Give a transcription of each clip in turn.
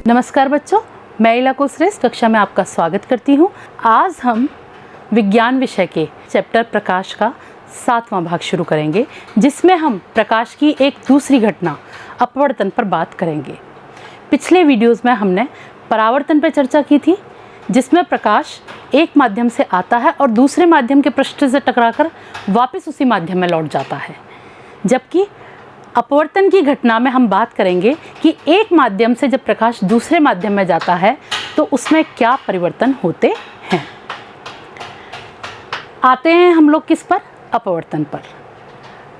नमस्कार बच्चों, मैं इलाको श्रेष्ठ कक्षा में आपका स्वागत करती हूँ। आज हम विज्ञान विषय के चैप्टर प्रकाश का 7वां भाग शुरू करेंगे, जिसमें हम प्रकाश की एक दूसरी घटना अपवर्तन पर बात करेंगे। पिछले वीडियोस में हमने परावर्तन पर चर्चा की थी, जिसमें प्रकाश एक माध्यम से आता है और दूसरे माध्यम के पृष्ठ से टकराकर वापस उसी माध्यम में लौट जाता है। जबकि अपवर्तन की घटना में हम बात करेंगे कि एक माध्यम से जब प्रकाश दूसरे माध्यम में जाता है तो उसमें क्या परिवर्तन होते हैं। आते हैं हम लोग किस पर? अपवर्तन पर।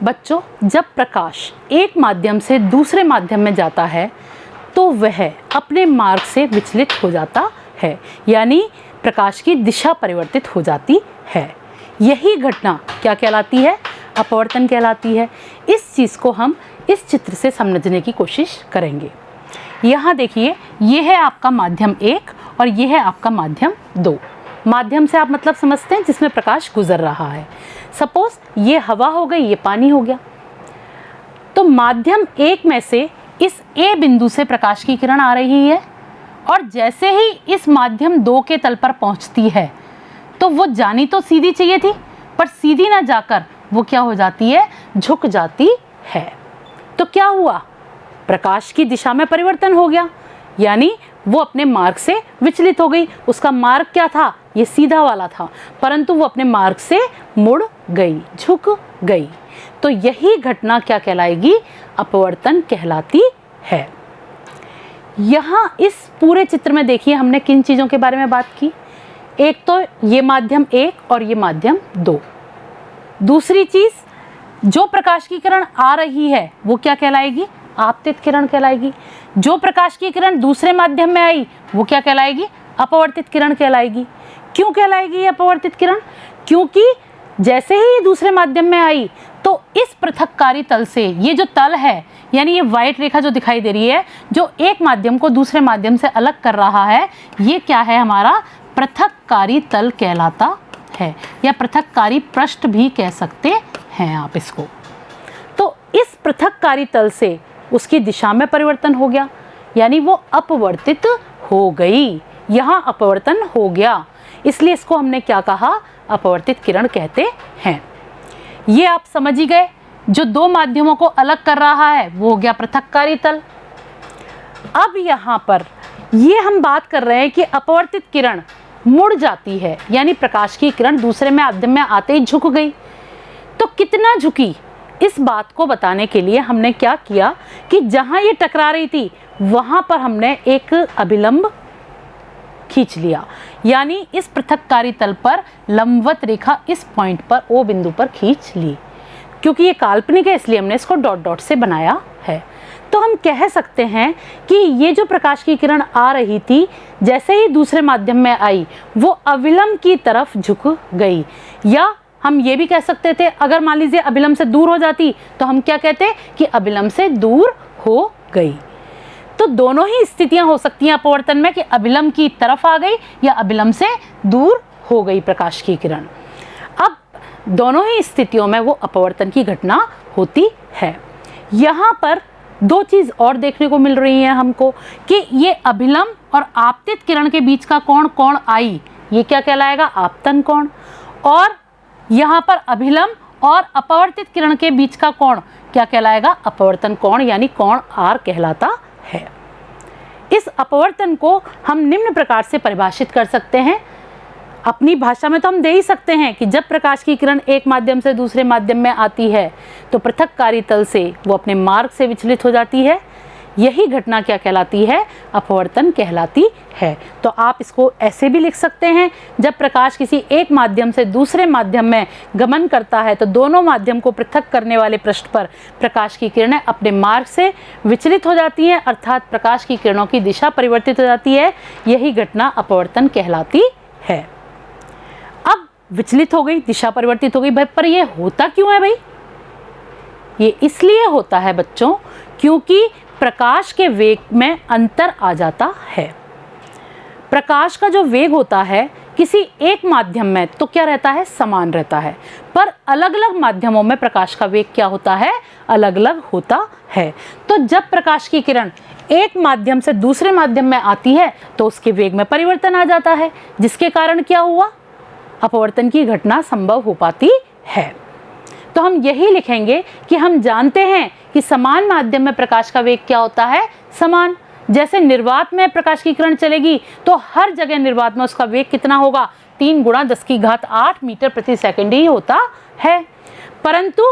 बच्चों, जब प्रकाश एक माध्यम से दूसरे माध्यम में जाता है तो वह अपने मार्ग से विचलित हो जाता है, यानी प्रकाश की दिशा परिवर्तित हो जाती है। यही घटना क्या कहलाती है? अपवर्तन कहलाती है। इस चीज़ को हम इस चित्र से समझने की कोशिश करेंगे। यहाँ देखिए, ये है आपका माध्यम 1 और ये है आपका माध्यम 2। माध्यम से आप मतलब समझते हैं जिसमें प्रकाश गुजर रहा है। सपोज ये हवा हो गई, ये पानी हो गया। तो माध्यम 1 में से इस A बिंदु से प्रकाश की किरण आ रही है और जैसे ही इस माध्यम 2 के तल पर पहुँचती है तो वो जानी तो सीधी चाहिए थी, पर सीधी ना जाकर वो क्या हो जाती है? झुक जाती है। तो क्या हुआ? प्रकाश की दिशा में परिवर्तन हो गया, यानी वो अपने मार्ग से विचलित हो गई। उसका मार्ग क्या था? ये सीधा वाला था, परंतु वो अपने मार्ग से मुड़ गई, झुक गई। तो यही घटना क्या कहलाएगी? अपवर्तन कहलाती है। यहाँ इस पूरे चित्र में देखिए, हमने किन चीज़ों के बारे में बात की? एक तो ये माध्यम 1 और ये माध्यम 2। दूसरी चीज़, जो प्रकाश की किरण आ रही है वो क्या कहलाएगी? आपतित किरण कहलाएगी। जो प्रकाश की किरण दूसरे माध्यम में आई वो क्या कहलाएगी? अपवर्तित किरण कहलाएगी। क्यों कहलाएगी ये अपवर्तित किरण? क्योंकि जैसे ही ये दूसरे माध्यम में आई तो इस पृथक्कारी तल से, ये जो तल है, यानी ये वाइट रेखा जो दिखाई दे रही है, जो एक माध्यम को दूसरे माध्यम से अलग कर रहा है, ये क्या है? हमारा पृथक्कारी तल कहलाता है, या पृथक्कारी पृष्ठ भी कह सकते हैं आप इसको। तो इस पृथक्कारी तल से उसकी दिशा में परिवर्तन हो गया, यानी वो अपवर्तित हो गई। यहाँ अपवर्तन हो गया, इसलिए इसको हमने क्या कहा? अपवर्तित किरण कहते हैं। ये आप समझ ही गए, जो दो माध्यमों को अलग कर रहा है वो हो गया पृथक्कारी तल। अब यहाँ पर ये हम बात कर रहे हैं कि अपवर्तित किरण मुड़ जाती है, यानी प्रकाश की किरण दूसरे माध्यम में आते ही झुक गई। तो कितना झुकी, इस बात को बताने के लिए हमने क्या किया कि जहाँ ये टकरा रही थी वहाँ पर हमने एक अभिलंब खींच लिया, यानी इस पृथक्कारी तल पर लंबवत रेखा इस पॉइंट पर O बिंदु पर खींच ली। क्योंकि ये काल्पनिक है इसलिए हमने इसको डॉट डॉट से बनाया है। तो हम कह सकते हैं कि ये जो प्रकाश की किरण आ रही थी, जैसे ही दूसरे माध्यम में आई वो अविलंब की तरफ झुक गई। या हम ये भी कह सकते थे, अगर मान लीजिए अभिलंब से दूर हो जाती तो हम क्या कहते कि अभिलंब से दूर हो गई। तो दोनों ही स्थितियां हो सकती हैं अपवर्तन में, कि अभिलंब की तरफ आ गई या अभिलंब से दूर हो गई प्रकाश की किरण। अब दोनों ही स्थितियों में वो अपवर्तन की घटना होती है। यहाँ पर दो चीज़ और देखने को मिल रही है हमको, कि ये अभिलंब और आपतित किरण के बीच का कोण आई, ये क्या कहलाएगा? आपतन कोण। और यहाँ पर अभिलंब और अपवर्तित किरण के बीच का कोण क्या कहलाएगा? अपवर्तन कोण, यानी कोण R कहलाता है। इस अपवर्तन को हम निम्न प्रकार से परिभाषित कर सकते हैं। अपनी भाषा में तो हम दे ही सकते हैं कि जब प्रकाश की किरण एक माध्यम से दूसरे माध्यम में आती है तो पृथक्कारी तल से वो अपने मार्ग से विचलित हो जाती है। यही घटना क्या कहलाती है? अपवर्तन कहलाती है। तो आप इसको ऐसे भी लिख सकते हैं, जब प्रकाश किसी एक माध्यम से दूसरे माध्यम में गमन करता है तो दोनों माध्यम को पृथक करने वाले पृष्ठ पर प्रकाश की किरणें अपने मार्ग से विचलित हो जाती हैं, अर्थात प्रकाश की किरणों की दिशा परिवर्तित हो जाती है। यही घटना अपवर्तन कहलाती है। अब विचलित हो गई, दिशा परिवर्तित हो गई भाई, पर ये होता क्यों है भाई? ये इसलिए होता है बच्चों, क्योंकि प्रकाश के वेग में अंतर आ जाता है। प्रकाश का जो वेग होता है, किसी एक माध्यम में तो क्या रहता है, समान रहता है, पर अलग अलग माध्यमों में प्रकाश का वेग क्या होता है, अलग अलग होता है। तो जब प्रकाश की किरण एक माध्यम से दूसरे माध्यम में आती है तो उसके वेग में परिवर्तन आ जाता है, जिसके कारण क्या हुआ, अपवर्तन की घटना संभव हो पाती है। तो हम यही लिखेंगे कि हम जानते हैं कि समान माध्यम में प्रकाश का वेग क्या होता है, समान। जैसे निर्वात में प्रकाश की किरण चलेगी तो हर जगह निर्वात में उसका वेग कितना होगा, 3 × 10⁸ मीटर प्रति सेकंड ही होता है। परंतु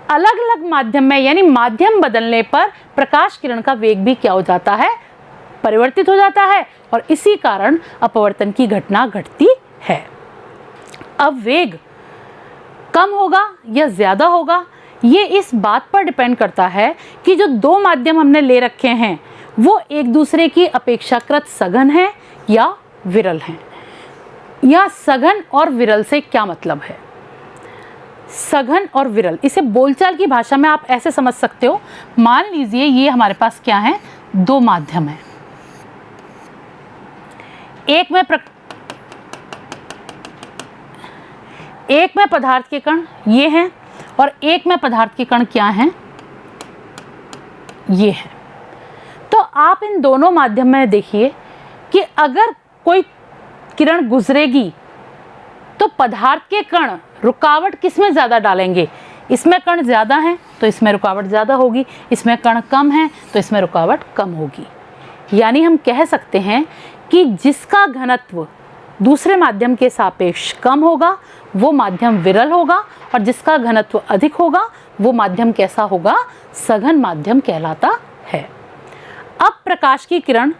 अलग अलग माध्यम में, यानी माध्यम बदलने पर प्रकाश किरण का वेग भी क्या हो जाता है, परिवर्तित हो जाता है, और इसी कारण अपवर्तन की घटना घटती है। अब वेग कम होगा या ज़्यादा होगा, ये इस बात पर डिपेंड करता है कि जो 2 माध्यम हमने ले रखे हैं वो एक दूसरे की अपेक्षाकृत सघन हैं या विरल हैं। या सघन और विरल से क्या मतलब है, सघन और विरल, इसे बोलचाल की भाषा में आप ऐसे समझ सकते हो। मान लीजिए ये हमारे पास क्या है, 2 माध्यम है, एक में पदार्थ के कण ये हैं और एक में पदार्थ के कण क्या हैं, ये हैं। तो आप इन दोनों माध्यम में देखिए कि अगर कोई किरण गुजरेगी तो पदार्थ के कण रुकावट किस में ज़्यादा डालेंगे, इसमें कण ज़्यादा हैं तो इसमें रुकावट ज़्यादा होगी, इसमें कण कम है तो इसमें रुकावट कम होगी। यानी हम कह सकते हैं कि जिसका घनत्व दूसरे माध्यम के सापेक्ष कम होगा वो माध्यम विरल होगा, और जिसका घनत्व अधिक होगा वो माध्यम कैसा होगा, सघन माध्यम कहलाता है। अब प्रकाश की किरण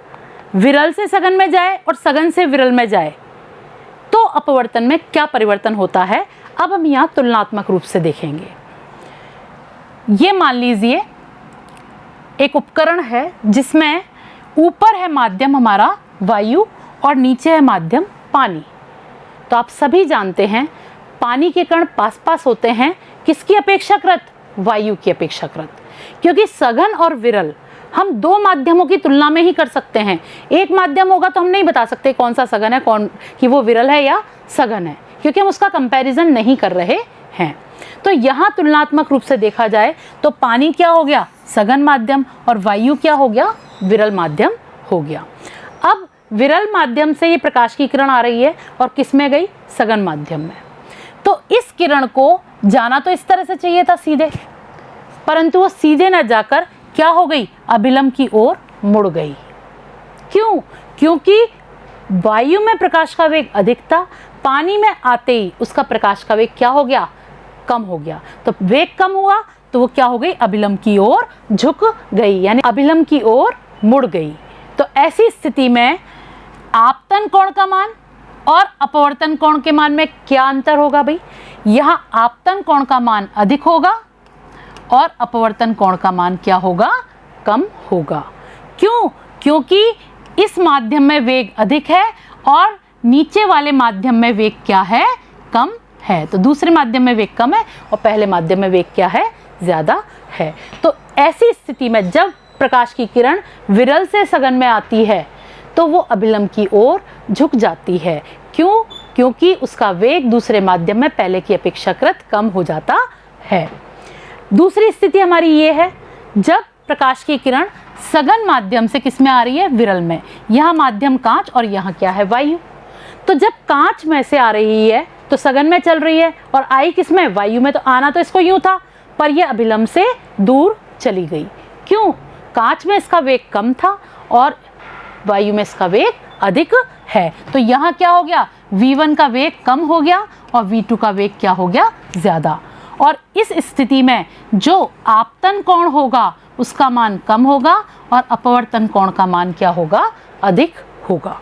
विरल से सघन में जाए और सघन से विरल में जाए तो अपवर्तन में क्या परिवर्तन होता है, अब हम यहाँ तुलनात्मक रूप से देखेंगे। ये मान लीजिए एक उपकरण है जिसमें ऊपर है माध्यम हमारा वायु और नीचे है माध्यम पानी। तो आप सभी जानते हैं पानी के कण पास पास होते हैं, किसकी अपेक्षाकृत, वायु की अपेक्षाकृत, क्योंकि सघन और विरल हम 2 माध्यमों की तुलना में ही कर सकते हैं। एक माध्यम होगा तो हम नहीं बता सकते कौन सा सघन है, कौन कि वो विरल है या सघन है, क्योंकि हम उसका कंपैरिजन नहीं कर रहे हैं। तो यहाँ तुलनात्मक रूप से देखा जाए तो पानी क्या हो गया, सघन माध्यम, और वायु क्या हो गया, विरल माध्यम हो गया। अब विरल माध्यम से ये प्रकाश की किरण आ रही है और किस में गई, सघन माध्यम में। तो इस किरण को जाना तो इस तरह से चाहिए था सीधे, परंतु वो सीधे न जाकर क्या हो गई, अभिलंब की ओर मुड़ गई। क्यों, क्योंकि वायु में प्रकाश का वेग अधिक था, पानी में आते ही उसका प्रकाश का वेग क्या हो गया, कम हो गया। तो वेग कम हुआ तो वो क्या हो गई, अभिलंब की ओर झुक गई, यानी अभिलंब की ओर मुड़ गई। तो ऐसी स्थिति में आपतन कोण का मान और अपवर्तन कोण के मान में क्या अंतर होगा भाई, यहाँ आपतन कोण का मान अधिक होगा और अपवर्तन कोण का मान क्या होगा, कम होगा। क्यों, क्योंकि इस माध्यम में वेग अधिक है और नीचे वाले माध्यम में वेग क्या है, कम है। तो दूसरे माध्यम में वेग कम है और पहले माध्यम में वेग क्या है, ज़्यादा है। तो ऐसी स्थिति में जब प्रकाश की किरण विरल से सघन में आती है तो वो अभिलंब की ओर झुक जाती है। क्यों, क्योंकि उसका वेग दूसरे माध्यम में पहले की अपेक्षाकृत कम हो जाता है। दूसरी स्थिति हमारी ये है, जब प्रकाश की किरण सघन माध्यम से किस में आ रही है, विरल में। यहाँ माध्यम कांच और यहाँ क्या है, वायु। तो जब कांच में से आ रही है तो सघन में चल रही है और आई किस में, वायु में। तो आना तो इसको यूं था, पर यह अभिलंब से दूर चली गई। क्यों, कांच में इसका वेग कम था और वायु में इसका वेग अधिक है। तो यहाँ क्या हो गया, v1 का वेग कम हो गया और v2 का वेग क्या हो गया, ज़्यादा। और इस स्थिति में जो आपतन कोण होगा उसका मान कम होगा और अपवर्तन कोण का मान क्या होगा, अधिक होगा।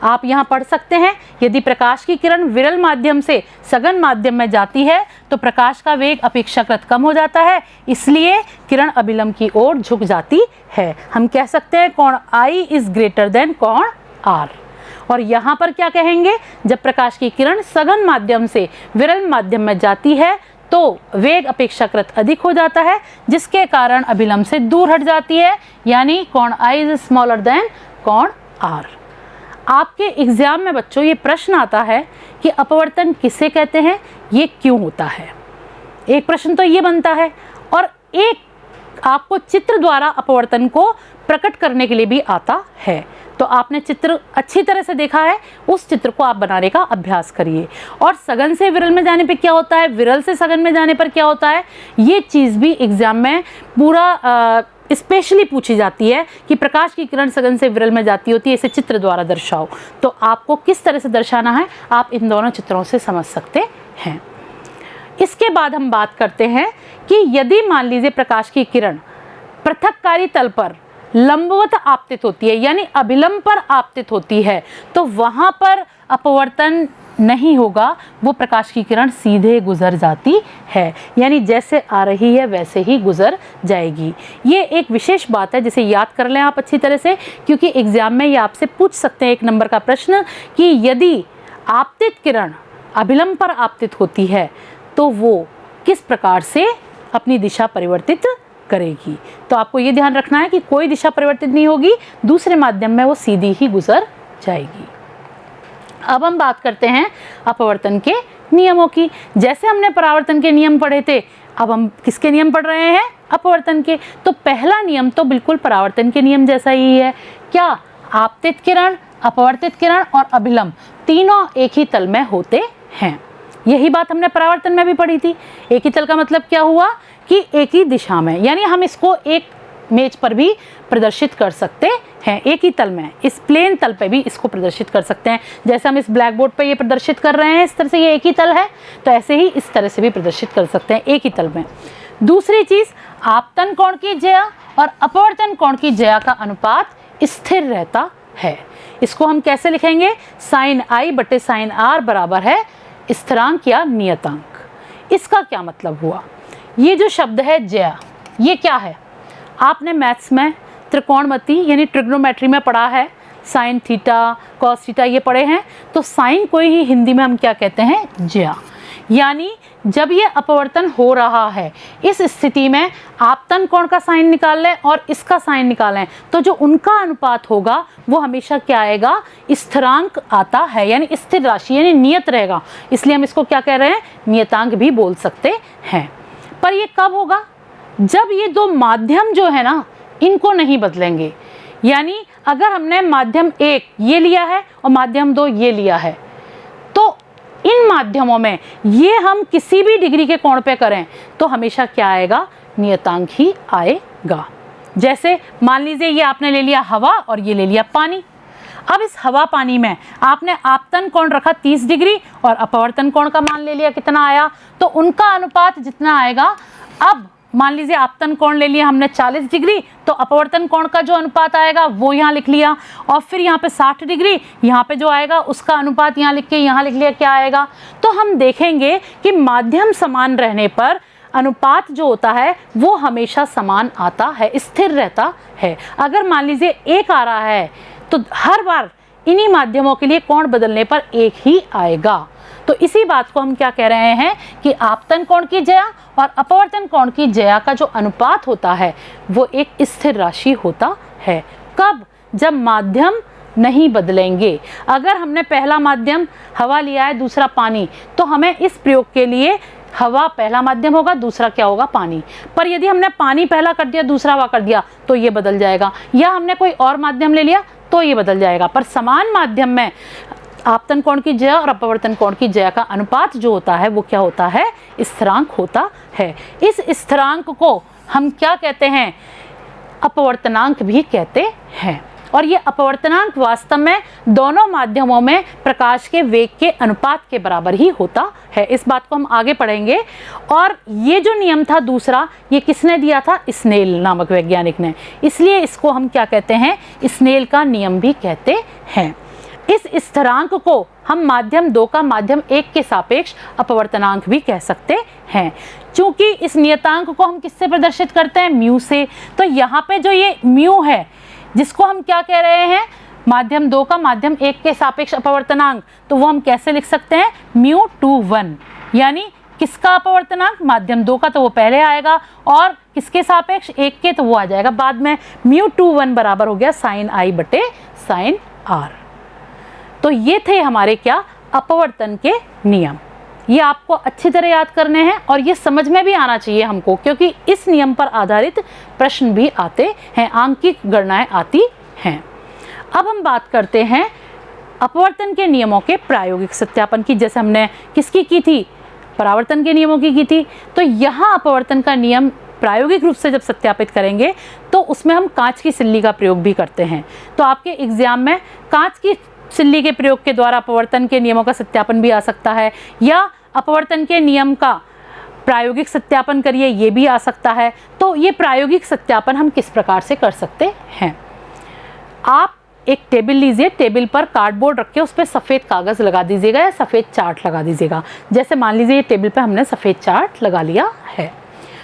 आप यहाँ पढ़ सकते हैं, यदि प्रकाश की किरण विरल माध्यम से सघन माध्यम में जाती है तो प्रकाश का वेग अपेक्षाकृत कम हो जाता है, इसलिए किरण अभिलंब की ओर झुक जाती है। हम कह सकते हैं कोण I इज ग्रेटर देन कोण R। और यहाँ पर क्या कहेंगे, जब प्रकाश की किरण सघन माध्यम से विरल माध्यम में जाती है तो वेग अपेक्षाकृत अधिक हो जाता है, जिसके कारण अभिलंब से दूर हट जाती है, यानी कोण I इज स्मॉलर देन कोण R। आपके एग्जाम में बच्चों ये प्रश्न आता है कि अपवर्तन किसे कहते हैं, ये क्यों होता है। एक प्रश्न तो ये बनता है और एक आपको चित्र द्वारा अपवर्तन को प्रकट करने के लिए भी आता है। तो आपने चित्र अच्छी तरह से देखा है, उस चित्र को आप बनाने का अभ्यास करिए। और सघन से विरल में जाने पे क्या होता है, विरल से सघन में जाने पर क्या होता है, ये चीज़ भी एग्जाम में पूरा स्पेशली पूछी जाती है कि प्रकाश की किरण सघन से विरल में जाती होती है, इसे चित्र द्वारा दर्शाओ। तो आपको किस तरह से दर्शाना है आप इन दोनों चित्रों से समझ सकते हैं। इसके बाद हम बात करते हैं कि यदि मान लीजिए प्रकाश की किरण पृथककारी तल पर लंबवत आपतित होती है, यानी अभिलंब पर आपतित होती है, तो वहां पर अपवर्तन नहीं होगा, वो प्रकाश की किरण सीधे गुजर जाती है, यानी जैसे आ रही है वैसे ही गुजर जाएगी। ये एक विशेष बात है जिसे याद कर लें आप अच्छी तरह से, क्योंकि एग्जाम में ये आपसे पूछ सकते हैं 1 नंबर का प्रश्न कि यदि आपतित किरण अभिलंब पर आपतित होती है तो वो किस प्रकार से अपनी दिशा परिवर्तित करेगी। तो आपको ये ध्यान रखना है कि कोई दिशा परिवर्तित नहीं होगी, दूसरे माध्यम में वो सीधी ही गुजर जाएगी। अब हम बात करते हैं अपवर्तन के नियमों की। जैसे हमने परावर्तन के नियम पढ़े थे, अब हम किसके नियम पढ़ रहे हैं, अपवर्तन के। तो पहला नियम तो बिल्कुल परावर्तन के नियम जैसा ही है। क्या, आपतित किरण, अपवर्तित किरण और अभिलंब तीनों एक ही तल में होते हैं। यही बात हमने परावर्तन में भी पढ़ी थी। एक ही तल का मतलब क्या हुआ कि एक ही दिशा में, यानी हम इसको एक मेज पर भी प्रदर्शित कर सकते हैं, एक ही तल में, इस प्लेन तल पे भी इसको प्रदर्शित कर सकते हैं। जैसे हम इस ब्लैक बोर्ड पे ये प्रदर्शित कर रहे हैं, इस तरह से ये एक ही तल है, तो ऐसे ही इस तरह से भी प्रदर्शित कर सकते हैं एक ही तल में। दूसरी चीज़, आपतन कोण की ज्या और अपवर्तन कोण की ज्या का अनुपात स्थिर रहता है। इसको हम कैसे लिखेंगे, साइन आई बटे साइन आर बराबर है स्थिरांक या नियतांक। इसका क्या मतलब हुआ, ये जो शब्द है ज्या, ये क्या है, आपने मैथ्स में त्रिकोणमिति यानी ट्रिग्नोमेट्री में पढ़ा है, साइन थीटा कॉस थीटा ये पढ़े हैं। तो साइन को ही हिंदी में हम क्या कहते हैं, ज्या। यानी जब ये अपवर्तन हो रहा है, इस स्थिति में आपतन कोण का साइन निकाल लें और इसका साइन निकालें, तो जो उनका अनुपात होगा वो हमेशा क्या आएगा, स्थिरांक आता है, यानी स्थिर राशि, यानी नियत रहेगा। इसलिए हम इसको क्या कह रहे हैं, नियतांक भी बोल सकते हैं। पर ये कब होगा, जब ये दो माध्यम जो है ना, इनको नहीं बदलेंगे। यानी अगर हमने माध्यम 1 ये लिया है और माध्यम 2 ये लिया है, तो इन माध्यमों में ये हम किसी भी डिग्री के कोण पे करें तो हमेशा क्या आएगा, नियतांक ही आएगा। जैसे मान लीजिए ये आपने ले लिया हवा और ये ले लिया पानी। अब इस हवा पानी में आपने आपतन कोण रखा 30 डिग्री और अपवर्तन कोण का मान ले लिया कितना आया, तो उनका अनुपात जितना आएगा, अब मान लीजिए आपतन कोण ले लिया हमने 40 डिग्री, तो अपवर्तन कोण का जो अनुपात आएगा वो यहाँ लिख लिया, और फिर यहाँ पे 60 डिग्री, यहाँ पे जो आएगा उसका अनुपात यहाँ लिख के यहाँ लिख लिया, क्या आएगा। तो हम देखेंगे कि माध्यम समान रहने पर अनुपात जो होता है वो हमेशा समान आता है, स्थिर रहता है। अगर मान लीजिए 1 आ रहा है तो हर बार इन्हीं माध्यमों के लिए कोण बदलने पर 1 ही आएगा। तो इसी बात को हम क्या कह रहे हैं कि आपतन कोण की ज्या और अपवर्तन कोण की ज्या का जो अनुपात होता है वो एक स्थिर राशि होता है। कब, जब माध्यम नहीं बदलेंगे। अगर हमने पहला माध्यम हवा लिया है, दूसरा पानी, तो हमें इस प्रयोग के लिए हवा पहला माध्यम होगा, दूसरा क्या होगा, पानी। पर यदि हमने पानी पहला कर दिया, दूसरा हवा कर दिया, तो ये बदल जाएगा, या हमने कोई और माध्यम ले लिया तो ये बदल जाएगा। पर समान माध्यम में आपतन कोण की ज्या और अपवर्तन कोण की ज्या का अनुपात जो होता है वो क्या होता है, स्थिरांक होता है। इस स्थिरांक को हम क्या कहते हैं, अपवर्तनांक भी कहते हैं। और ये अपवर्तनांक वास्तव में दोनों माध्यमों में प्रकाश के वेग के अनुपात के बराबर ही होता है। इस बात को हम आगे पढ़ेंगे। और ये जो नियम था दूसरा, ये किसने दिया था, स्नेल नामक वैज्ञानिक ने, इसलिए इसको हम क्या कहते हैं, स्नेल का नियम भी कहते हैं। इस स्थिरांक को हम माध्यम 2 का माध्यम 1 के सापेक्ष अपवर्तनांक भी कह सकते हैं। चूंकि इस नियतांक को हम किससे प्रदर्शित करते हैं, म्यू से। तो यहाँ पे जो ये म्यू है, जिसको हम क्या कह रहे हैं, माध्यम 2 का माध्यम 1 के सापेक्ष अपवर्तनांक, तो वो हम कैसे लिख सकते हैं, μ21। यानी किसका अपवर्तनांक, माध्यम 2 का, तो वो पहले आएगा, और किसके सापेक्ष, 1 के, तो वो आ जाएगा बाद में। μ21 बराबर हो गया साइन आई बटे साइन आर। तो ये थे हमारे क्या, अपवर्तन के नियम। ये आपको अच्छी तरह याद करने हैं और ये समझ में भी आना चाहिए हमको, क्योंकि इस नियम पर आधारित प्रश्न भी आते हैं, आंकिक गणनाएं आती हैं। अब हम बात करते हैं अपवर्तन के नियमों के प्रायोगिक सत्यापन की। जैसे हमने किसकी की थी, परावर्तन के नियमों की थी। तो यहाँ अपवर्तन का नियम प्रायोगिक रूप से जब सत्यापित करेंगे तो उसमें हम कांच की सिल्ली का प्रयोग भी करते हैं। तो आपके एग्जाम में कांच की सिल्ली के प्रयोग के द्वारा अपवर्तन के नियमों का सत्यापन भी आ सकता है, या अपवर्तन के नियम का प्रायोगिक सत्यापन करिए, ये भी आ सकता है। तो ये प्रायोगिक सत्यापन हम किस प्रकार से कर सकते हैं। आप एक टेबल लीजिए, टेबल पर कार्डबोर्ड रख के उस पर सफ़ेद कागज़ लगा दीजिएगा या सफ़ेद चार्ट लगा दीजिएगा। जैसे मान लीजिए ये टेबल पे हमने सफ़ेद चार्ट लगा लिया है।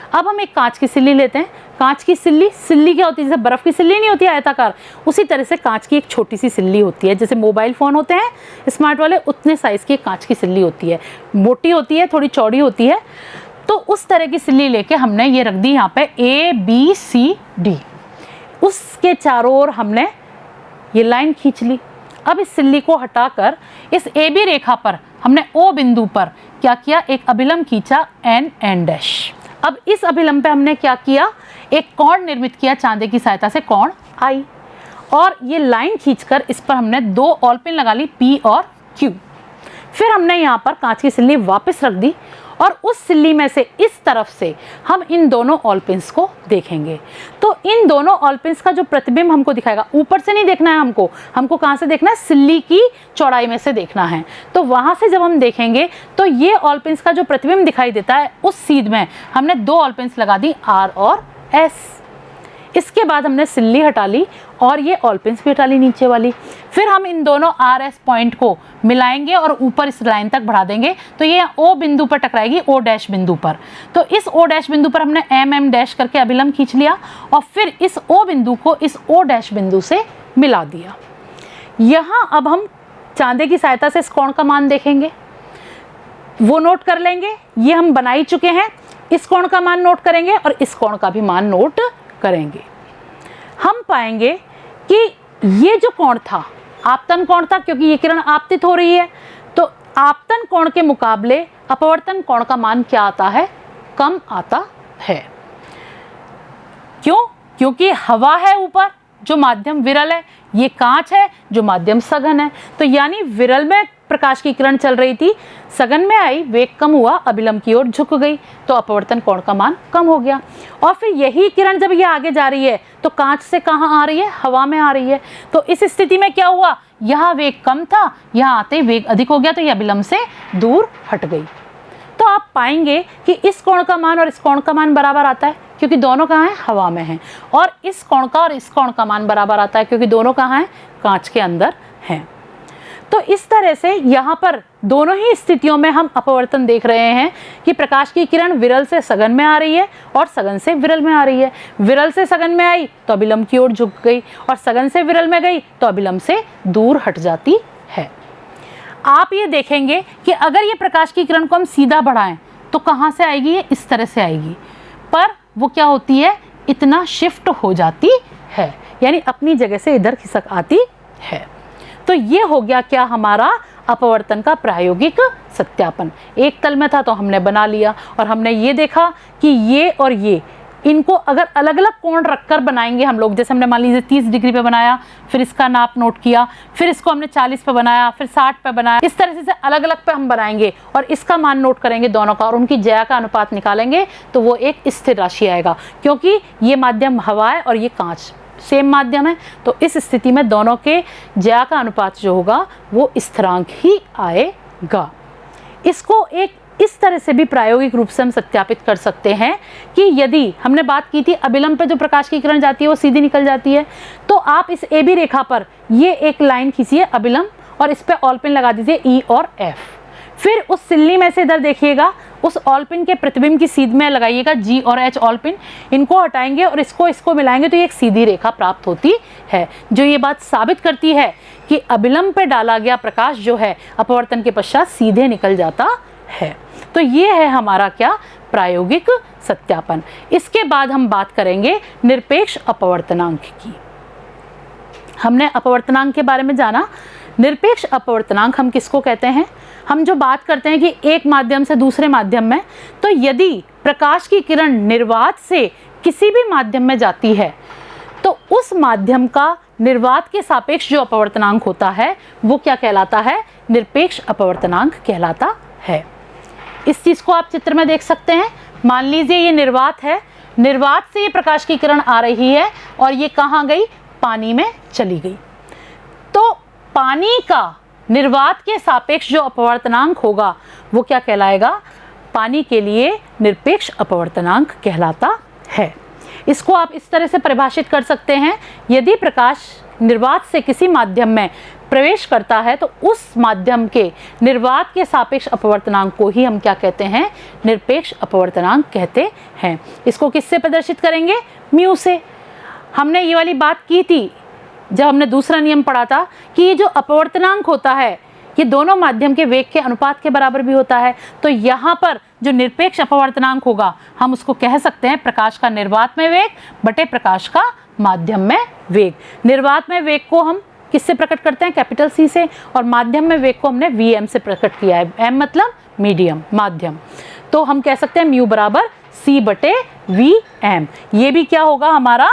अब हम एक कांच की सिल्ली लेते हैं। कांच की सिल्ली, सिल्ली क्या होती है, जैसे बर्फ़ की सिल्ली नहीं होती आयताकार, उसी तरह से कांच की एक छोटी सी सिल्ली होती है। जैसे मोबाइल फ़ोन होते हैं स्मार्ट वाले, उतने साइज़ की कांच की सिल्ली होती है, मोटी होती है, थोड़ी चौड़ी होती है। तो उस तरह की सिल्ली लेके हमने ये रख दी यहाँ पे ABCD, उसके चारों ओर हमने ये लाइन खींच ली। अब इस सिल्ली को हटाकर इस AB रेखा पर हमने O बिंदु पर क्या किया, एक अभिलंब खींचा N'। अब इस अभिलंब पे हमने क्या किया, एक कोण निर्मित किया चांदे की सहायता से, कोण I, और ये लाइन खींचकर इस पर हमने 2 ऑल पिन लगा ली, P और Q। फिर हमने यहाँ पर कांच की सिल्ली वापस रख दी और उस सिल्ली में से इस तरफ से हम इन दोनों ऑल पिन्स को देखेंगे। तो इन दोनों ऑल पिन्स का जो प्रतिबिंब हमको दिखाएगा, ऊपर से नहीं देखना है हमको कहाँ से देखना है, सिल्ली की चौड़ाई में से देखना है। तो वहाँ से जब हम देखेंगे तो ये ऑल पिन्स का जो प्रतिबिंब दिखाई देता है, उस सीध में हमने 2 ऑल पिन्स लगा दी, R और S। इसके बाद हमने सिल्ली हटा ली और ये ऑल पिन्स भी हटा ली नीचे वाली। फिर हम इन दोनों RS पॉइंट को मिलाएंगे और ऊपर इस लाइन तक बढ़ा देंगे, तो ये O बिंदु पर टकराएगी, O डैश बिंदु पर। तो इस O डैश बिंदु पर हमने MM डैश करके अभिलंब खींच लिया और फिर इस O बिंदु को इस O डैश बिंदु से मिला दिया। यहाँ अब हम चांदे की सहायता से इस कोण का मान देखेंगे, वो नोट कर लेंगे, ये हम बना ही चुके हैं। इस कोण का मान नोट करेंगे और इस कोण का भी मान नोट करेंगे। हम पाएंगे कि ये जो कोण था, आपतन कोण था, क्योंकि ये किरण आपतित हो रही है, तो आपतन कोण के मुकाबले अपवर्तन कोण का मान क्या आता है, कम आता है। क्यों? क्योंकि हवा है ऊपर, जो माध्यम विरल है, ये कांच है जो माध्यम सघन है। तो यानी विरल में प्रकाश की किरण चल रही थी, सघन में आई, वेग कम हुआ, अभिलंब की ओर झुक गई, तो अपवर्तन कोण का मान कम हो गया। और फिर यही किरण जब ये आगे जा रही है तो कांच से कहाँ आ रही है, हवा में आ रही है। तो इस स्थिति में क्या हुआ, यहाँ वेग कम था, यहाँ आते ही वेग अधिक हो गया, तो ये अभिलंब से दूर हट गई। तो आप पाएंगे कि इस कोण का मान और इस कोण का मान बराबर आता है, क्योंकि दोनों कहाँ हैं, हवा में हैं। और इस कोण का और इस कोण का मान बराबर आता है, क्योंकि दोनों कहाँ हैं, कांच के अंदर हैं। तो इस तरह से यहाँ पर दोनों ही स्थितियों में हम अपवर्तन देख रहे हैं कि प्रकाश की किरण विरल से सघन में आ रही है और सघन से विरल में आ रही है। विरल से सघन में आई तो अभिलंब की ओर झुक गई, और सघन से विरल में गई तो अभिलंब से दूर हट जाती है। आप ये देखेंगे कि अगर ये प्रकाश की किरण को हम सीधा बढ़ाएं तो कहाँ से आएगी, ये इस तरह से आएगी, पर वो क्या होती है, इतना शिफ्ट हो जाती है, यानी अपनी जगह से इधर खिसक आती है। तो ये हो गया क्या, हमारा अपवर्तन का प्रायोगिक सत्यापन। एक तल में था तो हमने बना लिया, और हमने ये देखा कि ये और ये, इनको अगर अलग अलग कोण रखकर बनाएंगे हम लोग, जैसे हमने मान लीजिए 30 डिग्री पे बनाया, फिर इसका नाप नोट किया, फिर इसको हमने 40 पे बनाया, फिर 60 पे बनाया, इस तरह से अलग अलग पे हम बनाएंगे और इसका मान नोट करेंगे दोनों का, और उनकी ज्या का अनुपात निकालेंगे तो वो एक स्थिर राशि आएगा, क्योंकि ये माध्यम हवा है और ये कांच सेम माध्यम है। तो इस स्थिति में दोनों के ज्या का अनुपात जो होगा वो स्थिरांक ही आएगा। इसको एक इस तरह से भी प्रायोगिक रूप से हम सत्यापित कर सकते हैं कि यदि हमने बात की थी अभिलंब पे जो प्रकाश की किरण जाती है वो सीधी निकल जाती है, तो आप इस AB रेखा पर ये एक लाइन खींचिए अभिलंब और इस पे ऑल पिन लगा दीजिए E और F। फिर उस सिल्ली में से इधर देखिएगा, उस ऑल पिन के प्रतिबिंब की सीध में लगाइएगा G और H ऑल पिन, इनको हटाएंगे और इसको मिलाएंगे तो ये एक सीधी रेखा प्राप्त होती है, जो ये बात साबित करती है कि अभिलंब पे डाला गया प्रकाश जो है अपवर्तन के पश्चात सीधे निकल जाता है। तो ये है हमारा क्या, प्रायोगिक सत्यापन। इसके बाद हम बात करेंगे निरपेक्ष अपवर्तनांक की। हमने अपवर्तनांक के बारे में जाना। निरपेक्ष अपवर्तनांक हम किसको कहते हैं? हम जो बात करते हैं कि एक माध्यम से दूसरे माध्यम में, तो यदि प्रकाश की किरण निर्वात से किसी भी माध्यम में जाती है तो उस माध्यम का निर्वात के सापेक्ष जो अपवर्तनांक होता है वो क्या कहलाता है? निरपेक्ष अपवर्तनांक कहलाता है। इस चीज़ को आप चित्र में देख सकते हैं। मान लीजिए ये निर्वात है, निर्वात से ये प्रकाश की किरण आ रही है और ये कहाँ गई? पानी में चली गई। तो पानी का निर्वात के सापेक्ष जो अपवर्तनांक होगा वो क्या कहलाएगा? पानी के लिए निरपेक्ष अपवर्तनांक कहलाता है। इसको आप इस तरह से परिभाषित कर सकते हैं, यदि प्रकाश निर्वात से किसी माध्यम में प्रवेश करता है तो उस माध्यम के निर्वात के सापेक्ष अपवर्तनांक को ही हम क्या कहते हैं? निरपेक्ष अपवर्तनांक कहते हैं। इसको किससे प्रदर्शित करेंगे? म्यू से। हमने ये वाली बात की थी जब हमने दूसरा नियम पढ़ा था कि ये जो अपवर्तनांक होता है ये दोनों माध्यम के वेग के अनुपात के बराबर भी होता है। तो यहाँ पर जो निरपेक्ष अपवर्तनांक होगा हम उसको कह सकते हैं प्रकाश का निर्वात में वेग बटे प्रकाश का माध्यम में वेग। निर्वात में वेग को हम किससे प्रकट करते हैं? कैपिटल सी से, और माध्यम में वेग को हमने वी एम से प्रकट किया है। एम मतलब मीडियम, माध्यम। तो हम कह सकते हैं म्यू बराबर सी बटे वी एम। ये भी क्या होगा? हमारा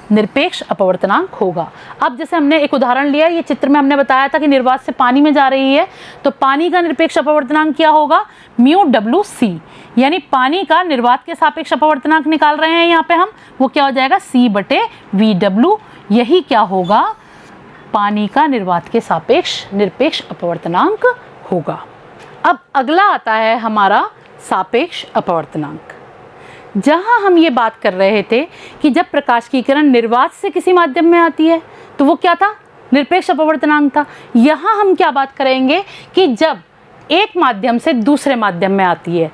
निरपेक्ष अपवर्तनांक होगा। अब जैसे हमने एक उदाहरण लिया, ये चित्र में हमने बताया था कि निर्वात से पानी में जा रही है, तो पानी का निरपेक्ष अपवर्तनांक क्या होगा? म्यू डब्ल्यू सी, यानी पानी का निर्वात के सापेक्ष अपवर्तनांक निकाल रहे हैं यहाँ पे हम, वो क्या हो जाएगा? सी बटे वी डब्ल्यू। यही क्या होगा? पानी का निर्वात के सापेक्ष निरपेक्ष अपवर्तनांक होगा। अब अगला आता है हमारा सापेक्ष अपवर्तनांक। जहां हम ये बात कर रहे थे कि जब प्रकाश की किरण निर्वात से किसी माध्यम में आती है तो वो क्या था? निरपेक्ष अपवर्तनांक था। यहाँ हम क्या बात करेंगे कि जब एक माध्यम से दूसरे माध्यम में आती है,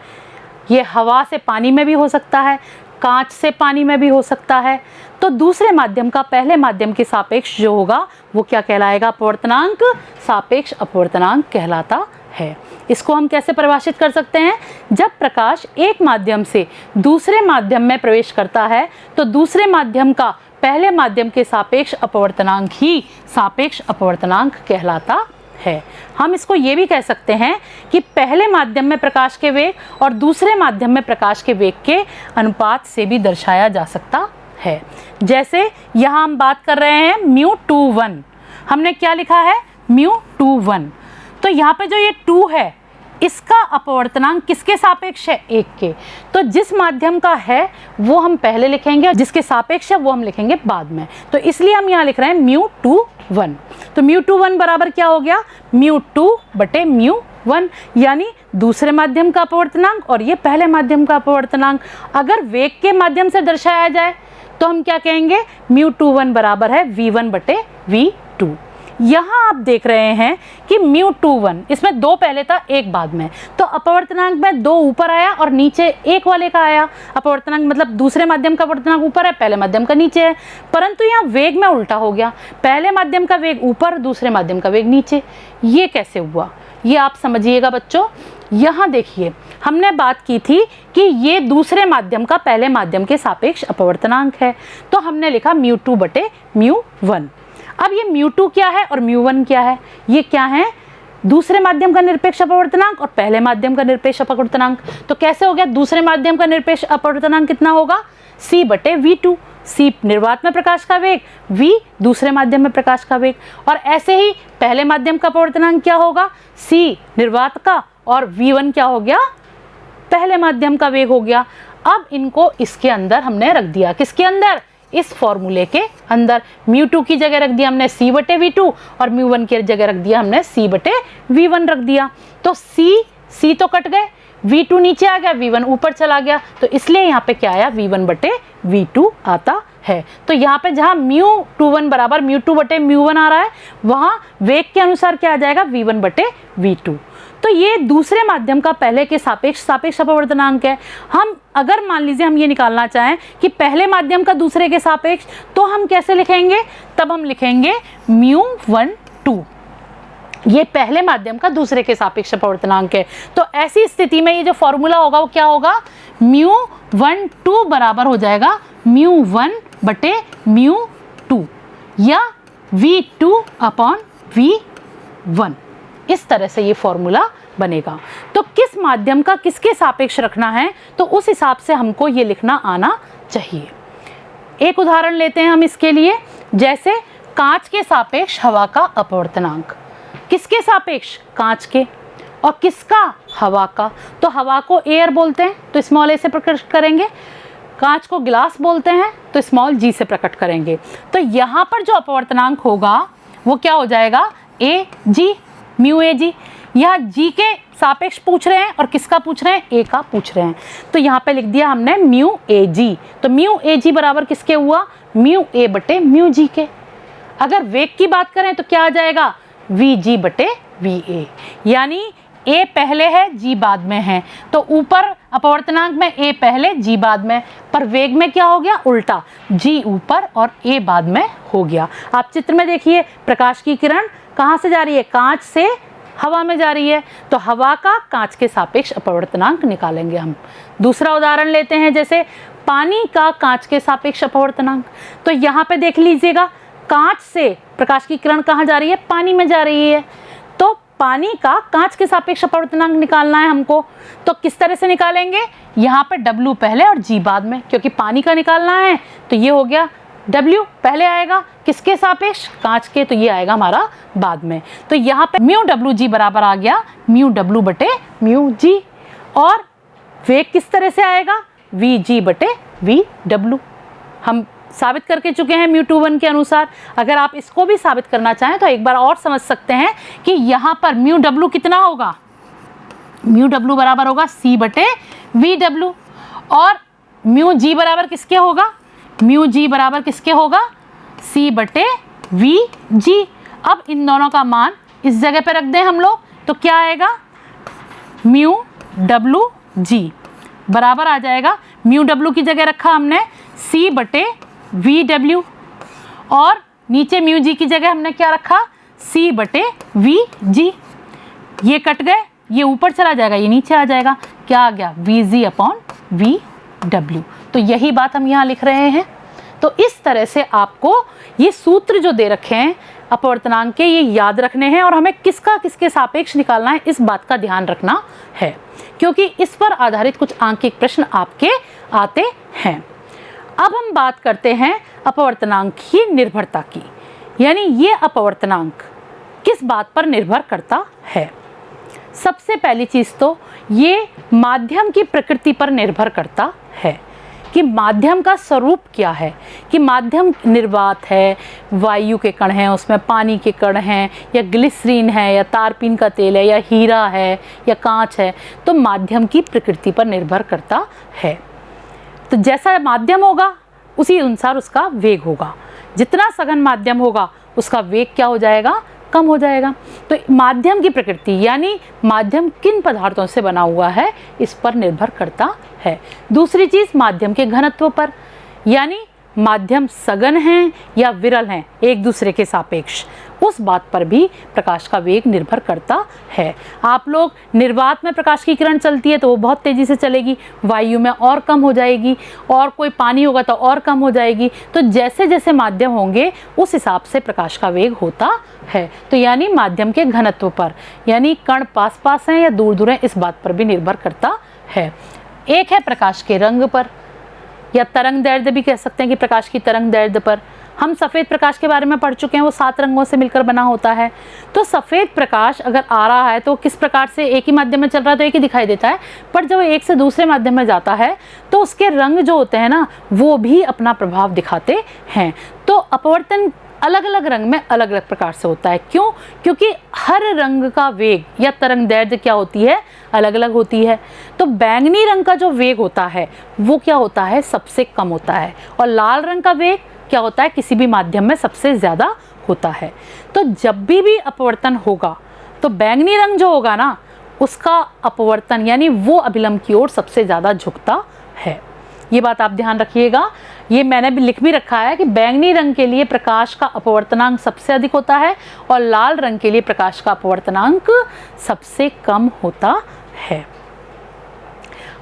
ये हवा से पानी में भी हो सकता है, कांच से पानी में भी हो सकता है, तो दूसरे माध्यम का पहले माध्यम के सापेक्ष जो होगा वो क्या कहलाएगा? अपवर्तनांक। सापेक्ष अपवर्तनांक कहलाता है। इसको हम कैसे परिभाषित कर सकते हैं? जब प्रकाश एक माध्यम से दूसरे माध्यम में प्रवेश करता है तो दूसरे माध्यम का पहले माध्यम के सापेक्ष अपवर्तनांक ही सापेक्ष अपवर्तनांक कहलाता है। हम इसको ये भी कह सकते हैं कि पहले माध्यम में प्रकाश के वेग और दूसरे माध्यम में प्रकाश के वेग के अनुपात से भी दर्शाया जा सकता है। जैसे यहाँ हम बात कर रहे हैं म्यू टू वन, हमने क्या लिखा है? Mu two one. तो यहाँ पे जो ये 2 है इसका अपवर्तनांक किसके सापेक्ष है? 1 के। तो जिस माध्यम का है वो हम पहले लिखेंगे और जिसके सापेक्ष है वो हम लिखेंगे बाद में। तो इसलिए हम यहाँ लिख रहे हैं म्यू टू वन। तो म्यू टू वन बराबर क्या हो गया? म्यू टू बटे म्यू वन, यानी दूसरे माध्यम का अपवर्तनांक और ये पहले माध्यम का अपवर्तनांक। अगर वेग के माध्यम से दर्शाया जाए तो हम क्या कहेंगे? म्यू टू वन बराबर है वी वन बटे वी टू। यहाँ आप देख रहे हैं कि म्यू टू वन, इसमें 2 पहले था 1 बाद में, तो अपवर्तनांक में 2 ऊपर आया और नीचे 1 वाले का आया। अपवर्तनांक मतलब दूसरे माध्यम का अपवर्तनांक ऊपर है, पहले माध्यम का नीचे है। परंतु यहाँ वेग में उल्टा हो गया, पहले माध्यम का वेग ऊपर, दूसरे माध्यम का वेग नीचे। ये कैसे हुआ? ये आप समझिएगा बच्चों। यहाँ देखिए, हमने बात की थी कि ये दूसरे माध्यम का पहले माध्यम के सापेक्ष अपवर्तनांक है, तो हमने लिखा म्यू टू बटे म्यू वन। अब ये म्यू टू क्या है और म्यू वन क्या है? ये क्या है? दूसरे माध्यम का निरपेक्ष अपवर्तनांक और पहले माध्यम का निरपेक्ष अपवर्तनांक। तो कैसे हो गया? दूसरे माध्यम का निरपेक्ष अपवर्तनांक कितना होगा? सी बटे वी टू। सी निर्वात में प्रकाश का वेग, वी दूसरे माध्यम में प्रकाश का वेग। और ऐसे ही पहले माध्यम का अपवर्तनांक क्या होगा? सी निर्वात का, और वी वन क्या हो गया? पहले माध्यम का वेग हो गया। अब इनको इसके अंदर हमने रख दिया। किसके अंदर? इस फॉर्मूले के अंदर। म्यू टू की जगह रख दिया हमने सी बटे वी टू और म्यू वन की जगह रख दिया हमने सी बटे वी वन रख दिया। तो सी तो कट गए, वी टू नीचे आ गया, वी वन ऊपर चला गया, तो इसलिए यहाँ पे क्या आया? वी वन बटे वी टू आता है। तो यहाँ पे जहाँ म्यू टू वन बराबर म्यू टू बटे म्यू वन आ रहा है, वहाँ वेग के अनुसार क्या आ जाएगा? वी वन बटे वी टू। तो ये दूसरे माध्यम का पहले के सापेक्ष अपवर्तनांक है। हम अगर मान लीजिए हम ये निकालना चाहें कि पहले माध्यम का दूसरे के सापेक्ष, तो हम कैसे लिखेंगे? तब हम लिखेंगे म्यू वन टू। ये पहले माध्यम का दूसरे के सापेक्ष अपवर्तनांक है। तो ऐसी स्थिति में ये जो फॉर्मूला होगा वो क्या होगा? म्यू वन टू बराबर हो जाएगा म्यू वन बटे म्यू टू, या वी टू अपॉन वी 1। इस तरह से ये फॉर्मूला बनेगा। तो किस माध्यम का किसके सापेक्ष रखना है, तो उस हिसाब से हमको ये लिखना आना चाहिए। एक उदाहरण लेते हैं हम इसके लिए, जैसे कांच के सापेक्ष हवा का अपवर्तनांक। किसके सापेक्ष? कांच के। और किसका? हवा का। तो हवा को एयर बोलते हैं तो स्मॉल ए से प्रकट करेंगे, कांच को ग्लास बोलते हैं तो स्मॉल जी से प्रकट करेंगे। तो यहाँ पर जो अपवर्तनांक होगा वो क्या हो जाएगा? ए जी, म्यू ए जी। यह जी के सापेक्ष पूछ रहे हैं और किसका पूछ रहे हैं? ए का पूछ रहे हैं। तो यहाँ पे लिख दिया हमने म्यू ए जी। तो म्यू ए जी बराबर किसके हुआ? म्यू ए बटे म्यू जी के। अगर वेग की बात करें तो क्या आ जाएगा? वी जी बटे वी ए। यानी ए पहले है, जी बाद में है। तो ऊपर अपवर्तनांक में ए पहले, जी बाद में, पर वेग में क्या हो गया? उल्टा, जी ऊपर और ए बाद में हो गया। आप चित्र में देखिए, प्रकाश की किरण कहाँ से जा रही है? कांच से हवा में जा रही है। तो हवा का कांच के सापेक्ष अपवर्तनांक निकालेंगे हम। दूसरा उदाहरण लेते हैं, जैसे पानी का कांच के सापेक्ष अपवर्तनांक। तो यहाँ पे देख लीजिएगा, कांच से प्रकाश की किरण कहाँ जा रही है? पानी में जा रही है। तो पानी का कांच के सापेक्ष अपवर्तनांक निकालना है हमको। तो किस तरह से निकालेंगे? यहाँ पे W पहले और G बाद में, क्योंकि पानी का निकालना है। तो ये हो गया, W पहले आएगा किसके सापेक्ष? कांच के। तो ये आएगा हमारा बाद में। तो यहाँ पे म्यू डब्ल्यू जी बराबर आ गया म्यू डब्ल्यू बटे म्यू जी। और वेग किस तरह से आएगा? वी जी बटे वी डब्ल्यू। हम साबित करके चुके हैं म्यू21 के अनुसार। अगर आप इसको भी साबित करना चाहें तो एक बार और समझ सकते हैं कि यहाँ पर म्यू डब्ल्यू कितना होगा? म्यू डब्ल्यू बराबर होगा सी बटे वी डब्ल्यू। और म्यू जी बराबर किसके होगा? म्यू जी बराबर किसके होगा? सी बटे वी जी। अब इन दोनों का मान इस जगह पे रख दें हम लोग, तो क्या आएगा? म्यू डब्ल्यू जी बराबर आ जाएगा, म्यू डब्ल्यू की जगह रखा हमने सी बटे वी डब्ल्यू, और नीचे म्यू जी की जगह हमने क्या रखा? सी बटे वी जी। ये कट गए, ये ऊपर चला जाएगा, ये नीचे आ जाएगा। क्या आ गया? We ji upon V W. तो यही बात हम यहाँ लिख रहे हैं। तो इस तरह से आपको ये सूत्र जो दे रखे हैं अपवर्तनांक के, ये याद रखने हैं और हमें किसका किसके सापेक्ष निकालना है इस बात का ध्यान रखना है, क्योंकि इस पर आधारित कुछ आंकिक प्रश्न आपके आते हैं। अब हम बात करते हैं अपवर्तनांक की निर्भरता की, यानी ये अपवर्तनांक किस बात पर निर्भर करता है। सबसे पहली चीज़ तो ये माध्यम की प्रकृति पर निर्भर करता है कि माध्यम का स्वरूप क्या है, कि माध्यम निर्वात है, वायु के कण हैं, उसमें पानी के कण हैं, या ग्लिसरीन है, या तारपीन का तेल है, या हीरा है, या कांच है। तो माध्यम की प्रकृति पर निर्भर करता है। तो जैसा माध्यम होगा उसी अनुसार उसका वेग होगा। जितना सघन माध्यम होगा उसका वेग क्या हो जाएगा? कम हो जाएगा। तो माध्यम की प्रकृति यानी माध्यम किन पदार्थों से बना हुआ है इस पर निर्भर करता है। दूसरी चीज़ माध्यम के घनत्व पर, यानी माध्यम सघन हैं या विरल हैं एक दूसरे के सापेक्ष, उस बात पर भी प्रकाश का वेग निर्भर करता है। आप लोग निर्वात में प्रकाश की किरण चलती है तो वो बहुत तेज़ी से चलेगी, वायु में और कम हो जाएगी, और कोई पानी होगा तो और कम हो जाएगी। तो जैसे जैसे माध्यम होंगे उस हिसाब से प्रकाश का वेग होता है। तो यानी माध्यम के घनत्व पर, यानी कण पास पास हैं या दूर दूर हैं, इस बात पर भी निर्भर करता है। एक है प्रकाश के रंग पर, या तरंग दैर्ध्य भी कह सकते हैं कि प्रकाश की तरंग दैर्ध्य पर। हम सफ़ेद प्रकाश के बारे में पढ़ चुके हैं, वो 7 रंगों से मिलकर बना होता है। तो सफ़ेद प्रकाश अगर आ रहा है तो किस प्रकार से, एक ही माध्यम में चल रहा है तो एक ही दिखाई देता है, पर जब एक से दूसरे माध्यम में जाता है तो उसके रंग जो होते हैं ना वो भी अपना प्रभाव दिखाते हैं। तो अपवर्तन अलग अलग रंग में अलग अलग प्रकार से होता है। क्यों? क्योंकि हर रंग का वेग या तरंग दैर्ध्य क्या होती है? अलग अलग होती है। तो बैंगनी रंग का जो वेग होता है वो क्या होता है? सबसे कम होता है। और लाल रंग का वेग क्या होता है? किसी भी माध्यम में सबसे ज़्यादा होता है। तो जब भी अपवर्तन होगा तो बैंगनी रंग जो होगा ना उसका अपवर्तन यानी वो अभिलंब की ओर सबसे ज़्यादा झुकता है। ये बात आप ध्यान रखिएगा। ये मैंने भी लिख भी रखा है कि बैंगनी रंग के लिए प्रकाश का अपवर्तनांक सबसे अधिक होता है और लाल रंग के लिए प्रकाश का अपवर्तनांक सबसे कम होता है।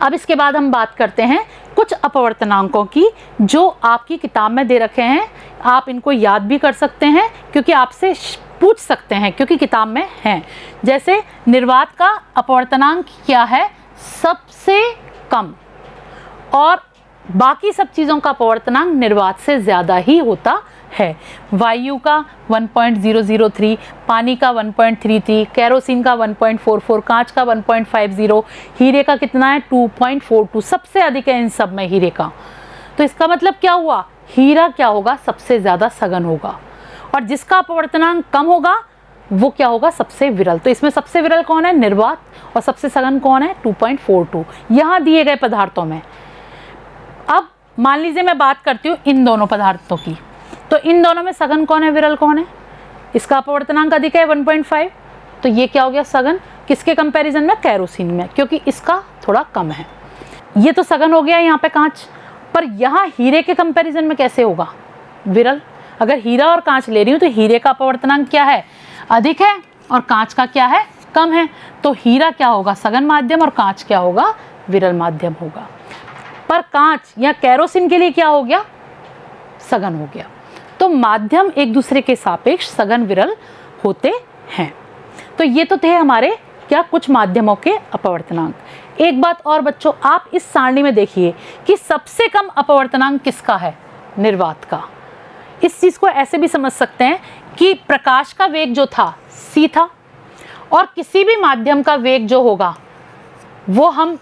अब इसके बाद हम बात करते हैं कुछ अपवर्तनांकों की जो आपकी किताब में दे रखे हैं आप इनको याद भी कर सकते हैं क्योंकि आपसे पूछ सकते हैं, क्योंकि किताब में हैं। जैसे निर्वात का अपवर्तनांक क्या है? सबसे कम, और बाकी सब चीज़ों का अपवर्तनांक निर्वात से ज़्यादा ही होता है। वायु का 1.003, पानी का 1.33, केरोसिन का 1.44, कांच का 1.50, हीरे का कितना है? 2.42, सबसे अधिक है इन सब में हीरे का। तो इसका मतलब क्या हुआ? हीरा क्या होगा? सबसे ज़्यादा सघन होगा, और जिसका अपवर्तनांक कम होगा वो क्या होगा? सबसे विरल। तो इसमें सबसे विरल कौन है? निर्वात। और सबसे सघन कौन है? 2.42 यहाँ दिए गए पदार्थों में। अब मान लीजिए मैं बात करती हूँ इन दोनों पदार्थों की, तो इन दोनों में सघन कौन है, विरल कौन है? इसका अपवर्तनांक अधिक है 1.5, तो ये क्या हो गया? सघन। किसके कंपैरिजन में? केरोसिन में, क्योंकि इसका थोड़ा कम है। ये तो सघन हो गया यहाँ पे कांच, पर यहाँ हीरे के कंपैरिजन में कैसे होगा? विरल। अगर हीरा और कांच ले रही हूँ तो हीरे का अपवर्तनांक क्या है? अधिक है, और कांच का क्या है? कम है। तो हीरा क्या होगा? सघन माध्यम, और कांच क्या होगा? विरल माध्यम होगा। पर कांच या केरोसिन के लिए क्या हो गया? सघन हो गया। तो माध्यम एक दूसरे के सापेक्ष सघन विरल होते हैं। तो ये तो थे हमारे क्या कुछ माध्यमों के अपवर्तनांक। एक बात और बच्चों, आप इस सारणी में देखिए कि सबसे कम अपवर्तनांक किसका है? निर्वात का। इस चीज़ को ऐसे भी समझ सकते हैं कि प्रकाश का वेग जो था c था, और किसी भी माध्यम का वेग जो होगा वो हम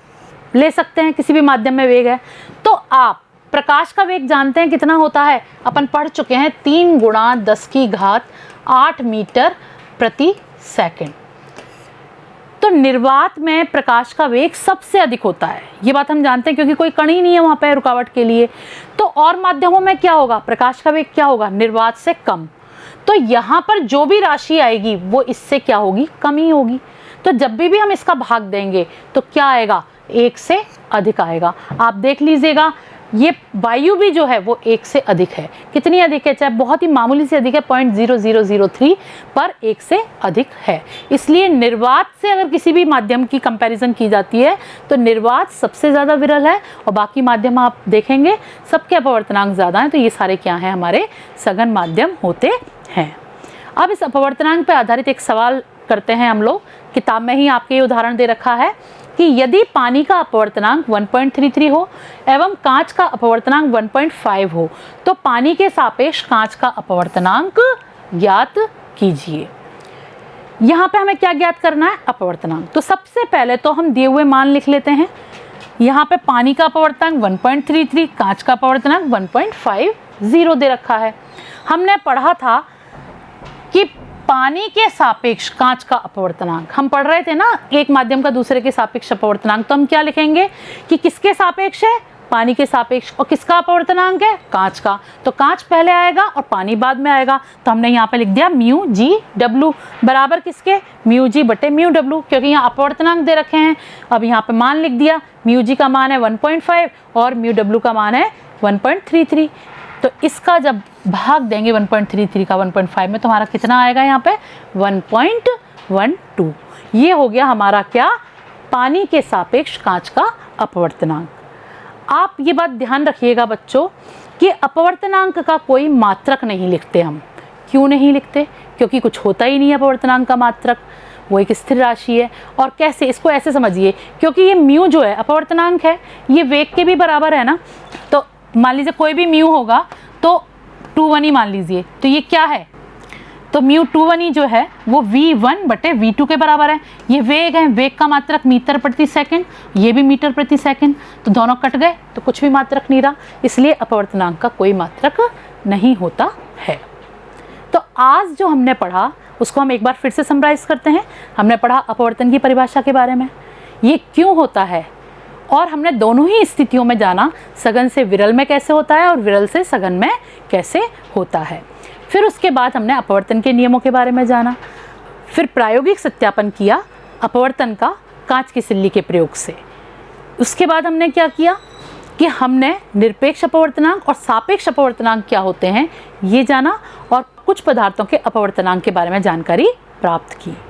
ले सकते हैं, किसी भी माध्यम में वेग है। तो आप प्रकाश का वेग जानते हैं कितना होता है? अपन पढ़ चुके हैं, 3 × 10⁸ मीटर प्रति सेकंड। तो निर्वात में प्रकाश का वेग सबसे अधिक होता है, ये बात हम जानते हैं, क्योंकि कोई कण ही नहीं है वहाँ पे रुकावट के लिए। तो और माध्यमों में क्या होगा? प्रकाश का वेग क्या होगा? निर्वात से कम। तो यहाँ पर जो भी राशि आएगी वो इससे क्या होगी? कम ही होगी। तो जब भी हम इसका भाग देंगे तो क्या आएगा? 1 से अधिक आएगा। आप देख लीजिएगा, ये वायु भी जो है वो 1 से अधिक है। कितनी अधिक है? चाहे बहुत ही मामूली से अधिक है, 0.0003, पर 1 से अधिक है। इसलिए निर्वात से अगर किसी भी माध्यम की कंपैरिजन की जाती है तो निर्वात सबसे ज़्यादा विरल है, और बाकी माध्यम आप देखेंगे सबके अपवर्तनांक ज़्यादा हैं। तो ये सारे क्या हैं? हमारे सघन माध्यम होते हैं। अब इस अपवर्तनांक पर आधारित एक सवाल करते हैं हम लोग। किताब में ही आपके ये उदाहरण दे रखा है कि यदि पानी का अपवर्तनांक 1.33 हो एवं कांच का अपवर्तनांक 1.5 हो तो पानी के सापेक्ष कांच का अपवर्तनांक ज्ञात कीजिए। यहाँ पे हमें क्या ज्ञात करना है? अपवर्तनांक। तो सबसे पहले तो हम दिए हुए मान लिख लेते हैं। यहाँ पे पानी का अपवर्तनांक 1.33, कांच का अपवर्तनांक 1.50 दे रखा है। हमने पढ़ा था कि पानी के सापेक्ष कांच का अपवर्तनांक, हम पढ़ रहे थे ना, एक माध्यम का दूसरे के सापेक्ष अपवर्तनांक। तो हम क्या लिखेंगे कि किसके सापेक्ष है? पानी के सापेक्ष। और किसका अपवर्तनांक है? कांच का। तो कांच पहले आएगा और पानी बाद में आएगा। तो हमने यहाँ पे लिख दिया μg/w बराबर किसके? μg/μw, क्योंकि यहाँ अपवर्तनांक दे रखे हैं। अब यहाँ पे मान लिख दिया, μg का मान है 1.5 और μw का मान है 1.33। तो इसका जब भाग देंगे 1.33 का 1.5 में, तो हमारा कितना आएगा? यहाँ पे 1.12। ये हो गया हमारा क्या? पानी के सापेक्ष कांच का अपवर्तनांक। आप ये बात ध्यान रखिएगा बच्चों कि अपवर्तनांक का कोई मात्रक नहीं लिखते हम। क्यों नहीं लिखते? क्योंकि कुछ होता ही नहीं है अपवर्तनांक का मात्रक, वो एक स्थिर राशि है। और कैसे? इसको ऐसे समझिए, क्योंकि ये म्यू जो है अपवर्तनांक है, ये वेग के भी बराबर है ना। तो मान लीजिए कोई भी म्यू होगा तो 2 मान लीजिए, तो ये क्या है? तो μ2 जो है वो v1/v2 के बराबर है। ये वेग है, वेग का मात्रक मीटर प्रति सेकंड, ये भी मीटर प्रति सेकंड, तो दोनों कट गए तो कुछ भी मात्रक नहीं रहा। इसलिए अपवर्तनांक का कोई मात्रक नहीं होता है। तो आज जो हमने पढ़ा उसको हम एक बार फिर से समराइज करते हैं। हमने पढ़ा अपवर्तन की परिभाषा के बारे में, ये क्यों होता है, और हमने दोनों ही स्थितियों में जाना सघन से विरल में कैसे होता है और विरल से सघन में कैसे होता है। फिर उसके बाद हमने अपवर्तन के नियमों के बारे में जाना, फिर प्रायोगिक सत्यापन किया अपवर्तन का कांच की सिल्ली के प्रयोग से। उसके बाद हमने क्या किया कि हमने निरपेक्ष अपवर्तनांक और सापेक्ष अपवर्तनांक क्या होते हैं ये जाना, और कुछ पदार्थों के अपवर्तनांक के बारे में जानकारी प्राप्त की।